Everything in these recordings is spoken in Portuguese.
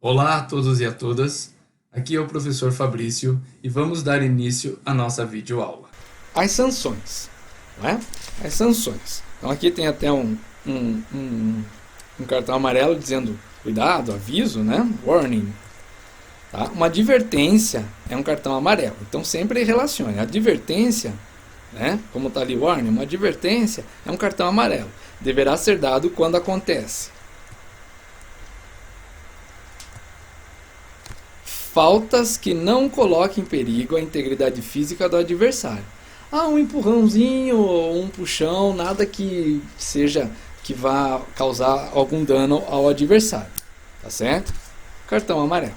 Olá a todos e a todas, aqui é o professor Fabrício e vamos dar início à nossa videoaula. As sanções, não é? As sanções. Então aqui tem até um cartão amarelo dizendo cuidado, aviso, né? Warning. Tá? Uma advertência é um cartão amarelo. Então sempre relacione. Advertência, né? Como está ali warning, uma advertência é um cartão amarelo. Deverá ser dado quando acontece faltas que não coloquem em perigo a integridade física do adversário. Um empurrãozinho ou um puxão, nada que vá causar algum dano ao adversário. Tá certo? Cartão amarelo.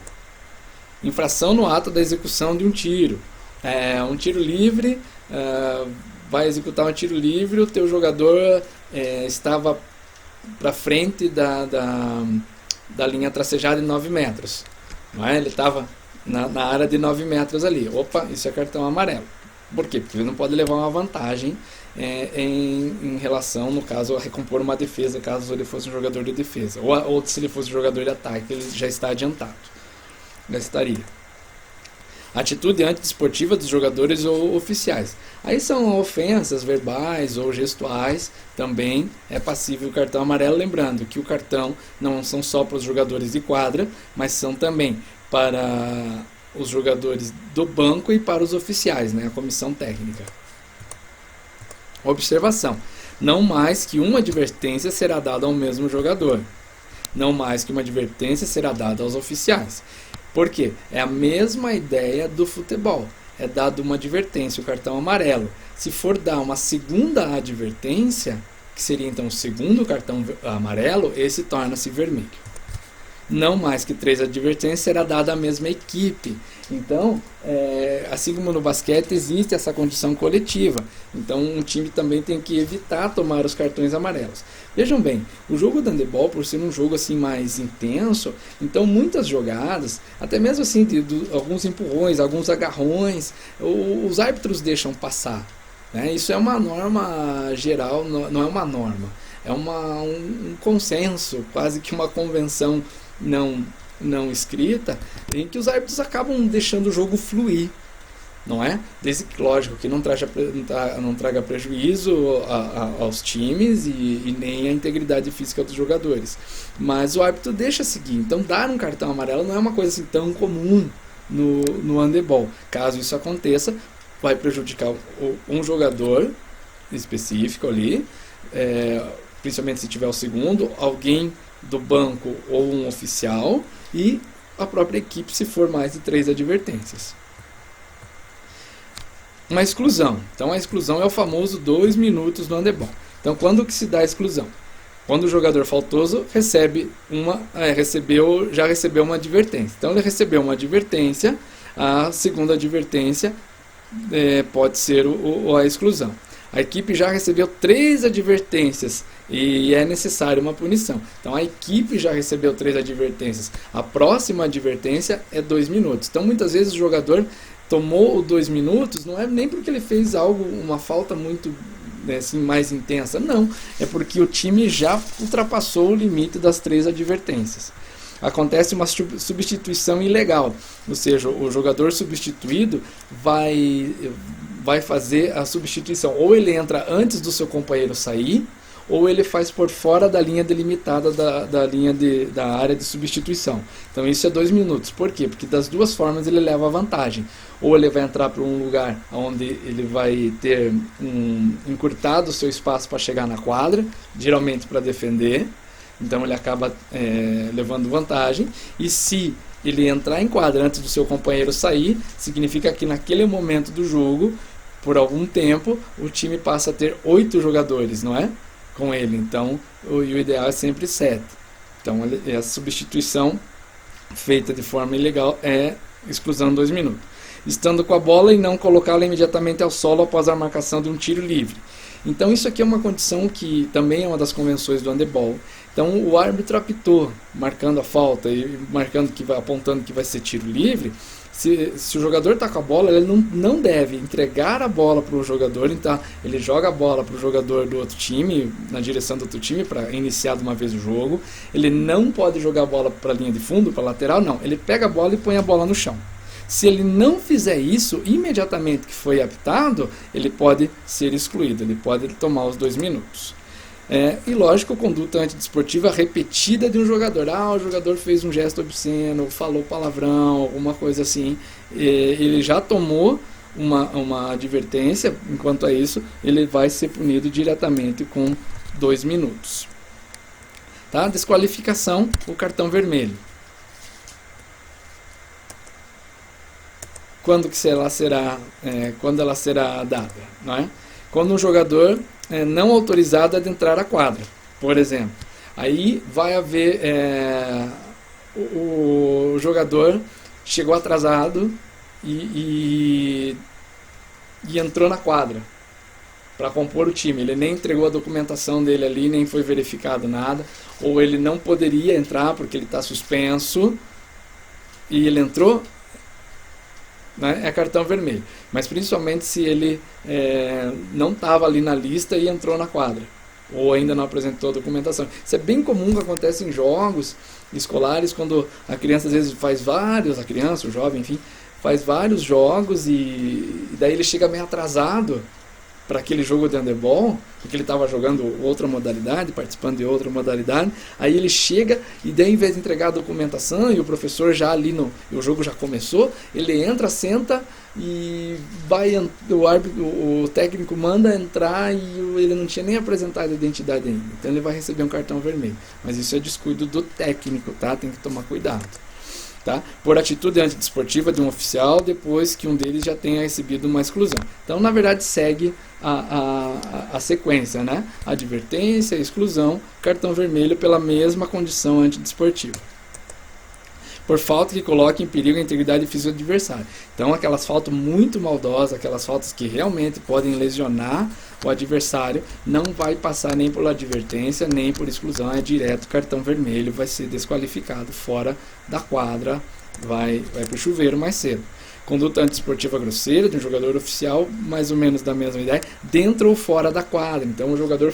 Infração no ato da execução de um tiro. Um tiro livre, vai executar um tiro livre, o teu jogador estava para frente da linha tracejada em 9 metros. Não é? Ele estava na área de 9 metros ali. Opa, isso é cartão amarelo. Por quê? Porque ele não pode levar uma vantagem em relação, no caso, a recompor uma defesa, caso ele fosse um jogador de defesa. Ou se ele fosse um jogador de ataque, ele já está adiantado. Já estaria. Atitude antidesportiva dos jogadores ou oficiais. Aí são ofensas verbais ou gestuais, também é passível o cartão amarelo. Lembrando que o cartão não são só para os jogadores de quadra, mas são também para os jogadores do banco e para os oficiais, né, a comissão técnica. Observação: não mais que uma advertência será dada ao mesmo jogador. Não mais que uma advertência será dada aos oficiais. Por quê? É a mesma ideia do futebol. É dado uma advertência, o cartão amarelo. Se for dar uma segunda advertência, que seria então o segundo cartão amarelo, esse torna-se vermelho. Não mais que 3 advertências será dada à mesma equipe. Então, assim como no basquete, existe essa condição coletiva. Então, um time também tem que evitar tomar os cartões amarelos. Vejam bem, o jogo do handebol, por ser um jogo assim mais intenso, então muitas jogadas, até mesmo assim alguns empurrões, alguns agarrões, os árbitros deixam passar. Né? Isso é uma norma geral, não é uma norma. É um consenso, quase que uma convenção não escrita, em que os árbitros acabam deixando o jogo fluir, não é? Desde que, lógico, que não traga prejuízo aos times e nem a integridade física dos jogadores. Mas o árbitro deixa seguir. Então, dar um cartão amarelo não é uma coisa assim tão comum no handebol. Caso isso aconteça, vai prejudicar um jogador específico ali, principalmente se tiver o segundo, alguém do banco ou um oficial e a própria equipe se for mais de 3 advertências. Uma exclusão. Então a exclusão é o famoso 2 minutos no handebol. Então quando que se dá a exclusão? Quando o jogador faltoso já recebeu uma advertência. Então ele recebeu uma advertência, a segunda advertência pode ser a exclusão. A equipe já recebeu 3 advertências e é necessária uma punição. Então a equipe já recebeu 3 advertências. A próxima advertência é 2 minutos. Então muitas vezes o jogador tomou 2 minutos, não é nem porque ele fez uma falta muito assim, mais intensa. Não, é porque o time já ultrapassou o limite das 3 advertências. Acontece uma substituição ilegal, ou seja, o jogador substituído vai fazer a substituição. Ou ele entra antes do seu companheiro sair, ou ele faz por fora da linha delimitada da área de substituição. Então isso é 2 minutos. Por quê? Porque das duas formas ele leva a vantagem. Ou ele vai entrar para um lugar onde ele vai ter encurtado o seu espaço para chegar na quadra, geralmente para defender. Então ele acaba levando vantagem. E se ele entrar em quadra antes do seu companheiro sair, significa que naquele momento do jogo, por algum tempo, o time passa a ter 8 jogadores, não é? Com ele. Então o ideal é sempre 7. Então a substituição feita de forma ilegal é exclusão 2 minutos. Estando com a bola e não colocá-la imediatamente ao solo após a marcação de um tiro livre. Então isso aqui é uma condição que também é uma das convenções do handebol, Então o árbitro apitou, marcando a falta e apontando que vai ser tiro livre. Se o jogador está com a bola, ele não deve entregar a bola para o jogador, então ele joga a bola para o jogador do outro time, na direção do outro time, para iniciar de uma vez o jogo. Ele não pode jogar a bola para a linha de fundo, para a lateral, não. Ele pega a bola e põe a bola no chão. Se ele não fizer isso, imediatamente que foi apitado, ele pode ser excluído, ele pode tomar os 2 minutos. E lógico, conduta antidesportiva repetida de um jogador. O jogador fez um gesto obsceno, falou palavrão, alguma coisa assim. Ele já tomou uma advertência. Enquanto a isso, ele vai ser punido diretamente com 2 minutos. Tá? Desqualificação, o cartão vermelho. Quando ela será dada? Não é? Quando um jogador não autorizado a adentrar a quadra, por exemplo. Aí vai haver o jogador chegou atrasado e entrou na quadra para compor o time. Ele nem entregou a documentação dele ali, nem foi verificado nada, ou ele não poderia entrar porque ele está suspenso e ele entrou, né, é cartão vermelho. Mas principalmente se ele não estava ali na lista e entrou na quadra, ou ainda não apresentou a documentação. Isso é bem comum que acontece em jogos escolares, quando a criança às vezes a criança, o jovem, enfim, faz vários jogos e daí ele chega meio atrasado para aquele jogo de handebol, porque ele estava jogando outra modalidade, participando de outra modalidade. Aí ele chega e daí, em vez de entregar a documentação e o professor já ali o jogo já começou, ele entra, senta e o técnico manda entrar e ele não tinha nem apresentado a identidade ainda. Então ele vai receber um cartão vermelho. Mas isso é descuido do técnico, tá? Tem que tomar cuidado. Tá? Por atitude antidesportiva de um oficial, depois que um deles já tenha recebido uma exclusão. Então, na verdade, segue a sequência, né? Advertência, exclusão, cartão vermelho pela mesma condição antidesportiva. Por falta que coloque em perigo a integridade física do adversário. Então, aquelas faltas muito maldosas, aquelas faltas que realmente podem lesionar o adversário, não vai passar nem por advertência, nem por exclusão, é direto cartão vermelho, vai ser desqualificado fora da quadra, vai para o chuveiro mais cedo. Conduta antidesportiva grosseira de um jogador oficial, mais ou menos da mesma ideia, dentro ou fora da quadra. Então o jogador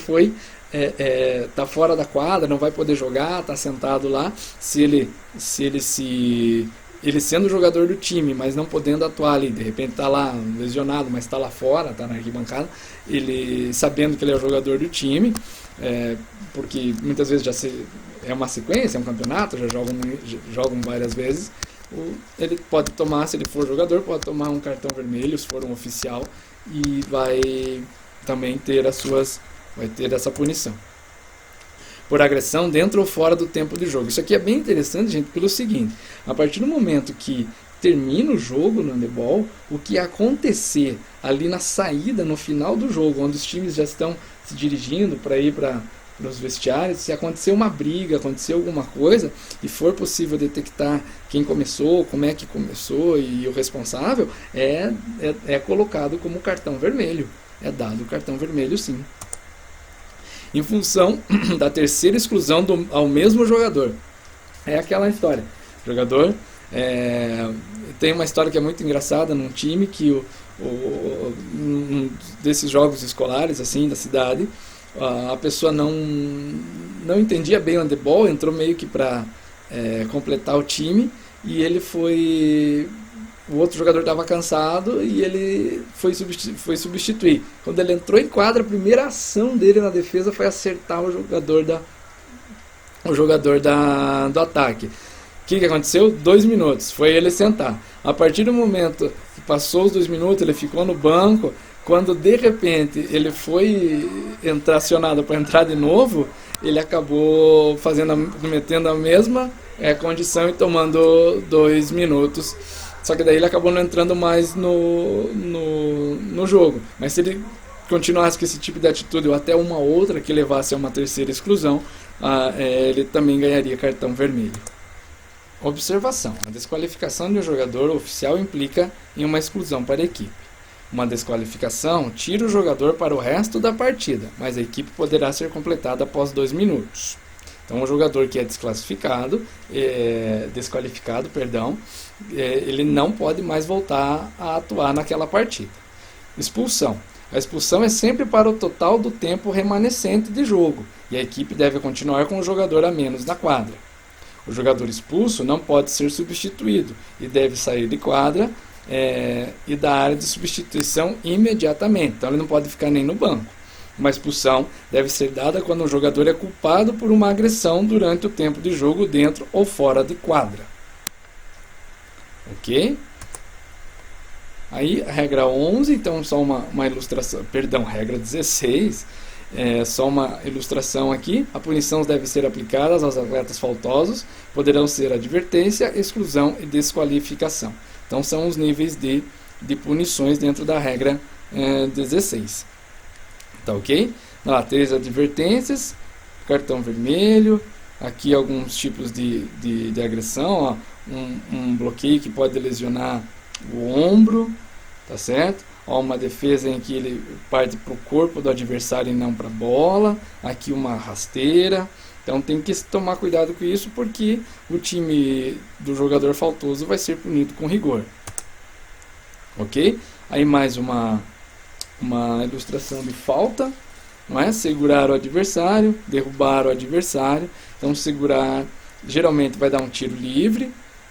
tá fora da quadra, não vai poder jogar, tá sentado lá. Ele sendo jogador do time, mas não podendo atuar ali, de repente tá lá lesionado, mas tá lá fora, tá na arquibancada, ele sabendo que ele é o jogador do time, porque muitas vezes é uma sequência, é um campeonato, já jogam várias vezes. Ele pode tomar, se ele for jogador, pode tomar um cartão vermelho, se for um oficial, e vai também ter essa punição. Por agressão dentro ou fora do tempo de jogo. Isso aqui é bem interessante, gente, pelo seguinte: a partir do momento que termina o jogo no handebol, o que acontecer ali na saída, no final do jogo, onde os times já estão se dirigindo para ir para os vestiários, se acontecer uma briga, acontecer alguma coisa e for possível detectar quem começou, como é que começou e o responsável, é colocado como cartão vermelho. É dado o cartão vermelho, sim. Em função da terceira exclusão ao mesmo jogador. É aquela história. O jogador tem uma história que é muito engraçada num time que um desses jogos escolares assim da cidade, a pessoa não entendia bem o handebol, entrou meio que para completar o time, e o outro jogador estava cansado e ele foi substituir. Quando ele entrou em quadra, a primeira ação dele na defesa foi acertar o jogador do ataque. O que aconteceu? 2 minutos, foi ele sentar. A partir do momento que passou os 2 minutos, ele ficou no banco. Quando de repente ele foi acionado para entrar de novo, ele acabou cometendo a mesma condição e tomando 2 minutos. Só que daí ele acabou não entrando mais no jogo. Mas se ele continuasse com esse tipo de atitude ou até uma outra que levasse a uma terceira exclusão, ele também ganharia cartão vermelho. Observação: a desqualificação de um jogador oficial implica em uma exclusão para a equipe. Uma desqualificação tira o jogador para o resto da partida, mas a equipe poderá ser completada após 2 minutos. Então, o jogador que é desqualificado, ele não pode mais voltar a atuar naquela partida. Expulsão. A expulsão é sempre para o total do tempo remanescente de jogo, e a equipe deve continuar com um jogador a menos na quadra. O jogador expulso não pode ser substituído e deve sair de quadra e da área de substituição imediatamente. Então ele não pode ficar nem no banco. Uma expulsão deve ser dada quando um jogador é culpado por uma agressão durante o tempo de jogo dentro ou fora de quadra. Ok? Aí, a regra 11, então só uma ilustração, perdão, regra 16, só uma ilustração aqui. A punição deve ser aplicada aos atletas faltosos, poderão ser advertência, exclusão e desqualificação. Então são os níveis de punições dentro da regra 16. Tá ok? Lá, 3 advertências, cartão vermelho, aqui alguns tipos de agressão, ó, um bloqueio que pode lesionar o ombro, tá certo? Ó, uma defesa em que ele parte para o corpo do adversário e não para a bola, aqui uma rasteira. Então tem que tomar cuidado com isso, porque o time do jogador faltoso vai ser punido com rigor. Ok? Aí mais uma ilustração de falta, não é? Segurar o adversário, derrubar o adversário. Então segurar geralmente vai dar um tiro livre,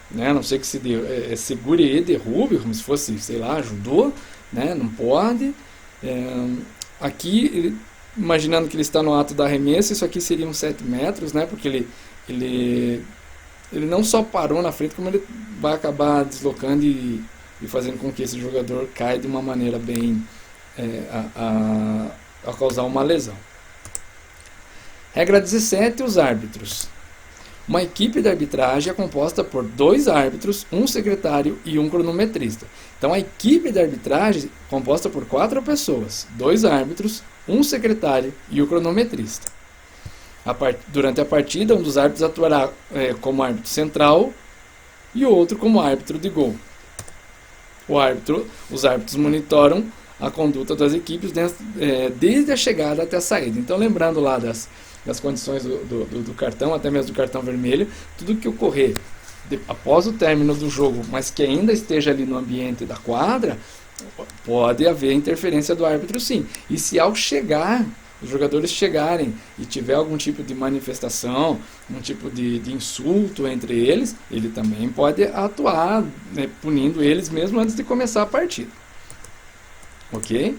né? A não sei que se segure e derrube, como se fosse, sei lá, judô, né? Não pode. Aqui, imaginando que ele está no ato da arremesso, isso aqui seria uns 7 metros, né? Porque ele não só parou na frente, como ele vai acabar deslocando e fazendo com que esse jogador caia de uma maneira bem a causar uma lesão. Regra 17, os árbitros. Uma equipe de arbitragem é composta por 2 árbitros, um secretário e um cronometrista. Então a equipe de arbitragem é composta por 4 pessoas, 2 árbitros, um secretário e o cronometrista. Durante a partida, um dos árbitros atuará como árbitro central e o outro como árbitro de gol. Os árbitros monitoram a conduta das equipes desde a chegada até a saída. Então, lembrando lá das condições do cartão, até mesmo do cartão vermelho, tudo que ocorrer após o término do jogo, mas que ainda esteja ali no ambiente da quadra, pode haver interferência do árbitro, sim. E se ao chegar, os jogadores chegarem e tiver algum tipo de manifestação, um tipo de insulto entre eles, ele também pode atuar, né, punindo eles mesmo antes de começar a partida. Ok?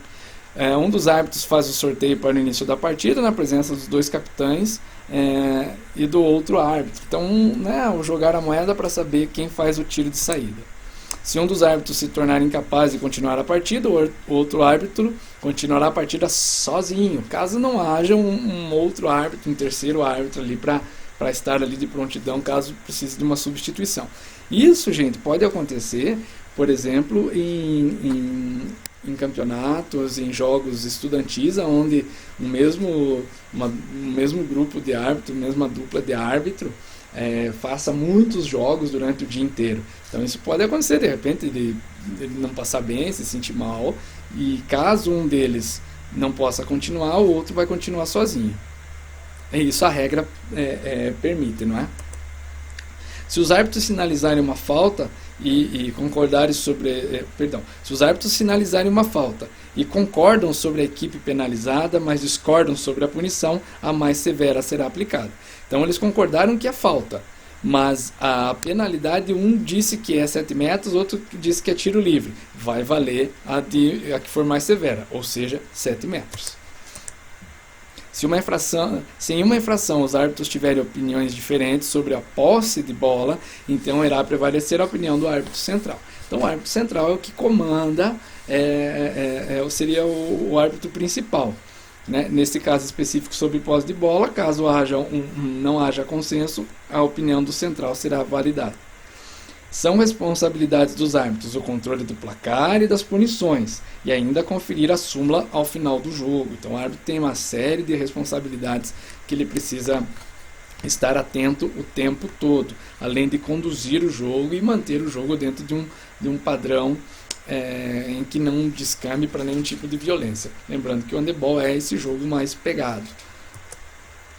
Um dos árbitros faz o sorteio para o início da partida, na presença dos 2 capitães e do outro árbitro. Então, né, jogar a moeda para saber quem faz o tiro de saída. Se um dos árbitros se tornar incapaz de continuar a partida, o outro árbitro continuará a partida sozinho, caso não haja um outro árbitro, um terceiro árbitro ali para estar ali de prontidão, caso precise de uma substituição. Isso, gente, pode acontecer, por exemplo, em campeonatos, em jogos estudantis, onde o mesmo grupo de árbitro, mesma dupla de árbitro, faça muitos jogos durante o dia inteiro. Então isso pode acontecer, de repente ele não passar bem, se sentir mal, e caso um deles não possa continuar, o outro vai continuar sozinho. É isso a regra permite, não é? Se os árbitros sinalizarem uma falta e concordarem sobre... se os árbitros sinalizarem uma falta e concordam sobre a equipe penalizada, mas discordam sobre a punição, a mais severa será aplicada. Então eles concordaram que é falta, mas a penalidade, um disse que é 7 metros, outro disse que é tiro livre. Vai valer a que for mais severa, ou seja, 7 metros. Se em uma infração os árbitros tiverem opiniões diferentes sobre a posse de bola, então irá prevalecer a opinião do árbitro central. Então o árbitro central é o que comanda, seria o árbitro principal. Né? Nesse caso específico sobre posse de bola, caso não haja consenso, a opinião do central será validada. São responsabilidades dos árbitros o controle do placar e das punições, e ainda conferir a súmula ao final do jogo. Então o árbitro tem uma série de responsabilidades que ele precisa estar atento o tempo todo, além de conduzir o jogo e manter o jogo dentro de um padrão em que não descambe para nenhum tipo de violência. Lembrando que o handebol é esse jogo mais pegado.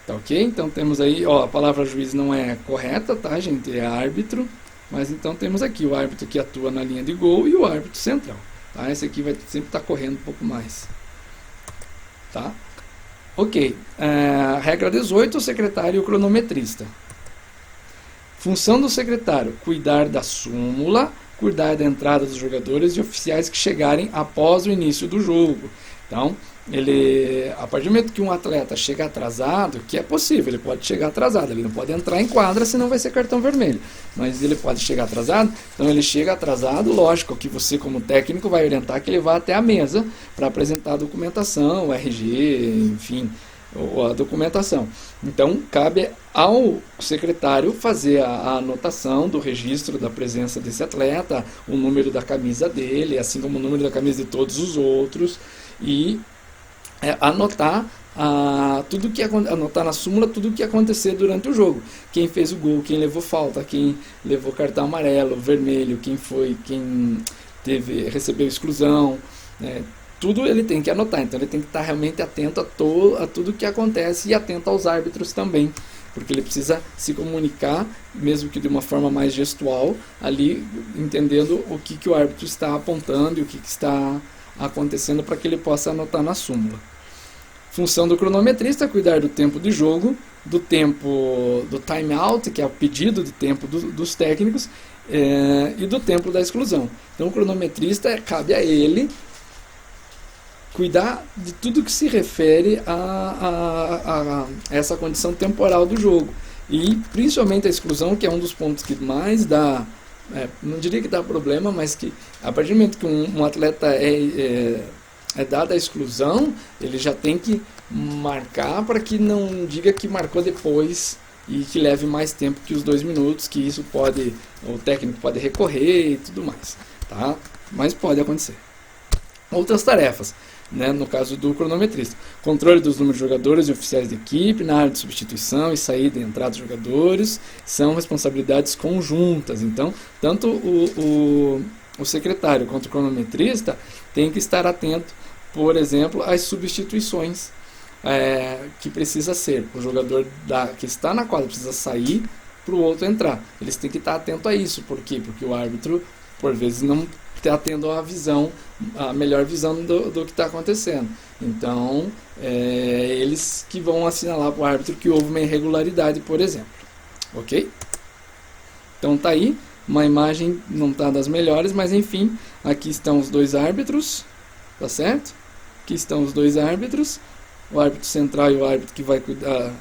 Tá ok? Então temos aí, ó, a palavra juiz não é correta, tá, gente? É árbitro. Mas então temos aqui o árbitro que atua na linha de gol e o árbitro central. Tá? Esse aqui vai sempre estar correndo um pouco mais. Tá? Ok. Regra 18, o secretário e o cronometrista. Função do secretário: cuidar da súmula, cuidar da entrada dos jogadores e oficiais que chegarem após o início do jogo. Então, a partir do momento que um atleta chega atrasado, que é possível, ele pode chegar atrasado, ele não pode entrar em quadra, senão vai ser cartão vermelho. Mas ele pode chegar atrasado, então ele chega atrasado, lógico que você como técnico vai orientar que ele vá até a mesa para apresentar a documentação, o RG, enfim, a documentação. Então, cabe ao secretário fazer a anotação do registro da presença desse atleta, o número da camisa dele, assim como o número da camisa de todos os outros, e anotar anotar na súmula tudo o que acontecer durante o jogo. Quem fez o gol, quem levou falta, quem levou cartão amarelo, vermelho, quem recebeu exclusão, tudo ele tem que anotar. Então ele tem que estar realmente atento a tudo que acontece e atento aos árbitros também, porque ele precisa se comunicar, mesmo que de uma forma mais gestual, ali entendendo o que o árbitro está apontando e o que está acontecendo para que ele possa anotar na súmula. Função do cronometrista é cuidar do tempo de jogo, do tempo do time out, que é o pedido de tempo dos técnicos, e do tempo da exclusão. Então o cronometrista, cabe a ele cuidar de tudo que se refere a essa condição temporal do jogo. E principalmente a exclusão, que é um dos pontos que mais dá, não diria que dá problema, mas que a partir do momento que um atleta é dada a exclusão, ele já tem que marcar para que não diga que marcou depois e que leve mais tempo que os 2 minutos, que isso o técnico pode recorrer e tudo mais, tá? Mas pode acontecer. Outras tarefas, no caso do cronometrista: controle dos números de jogadores e oficiais de equipe na área de substituição e saída e entrada dos jogadores são responsabilidades conjuntas. Então, tanto o secretário quanto o cronometrista tem que estar atento, por exemplo, às substituições que precisa ser. O jogador que está na quadra precisa sair para o outro entrar. Eles têm que estar atentos a isso. Por quê? Porque o árbitro, por vezes, não está tendo a melhor visão do que está acontecendo. Então, eles que vão assinalar para o árbitro que houve uma irregularidade, por exemplo. Ok? Então tá aí. Uma imagem não está das melhores, mas enfim, aqui estão os 2 árbitros, tá certo? Aqui estão os 2 árbitros, o árbitro central e o árbitro que vai cuidar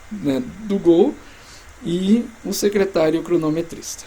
do gol, e o secretário e o cronometrista.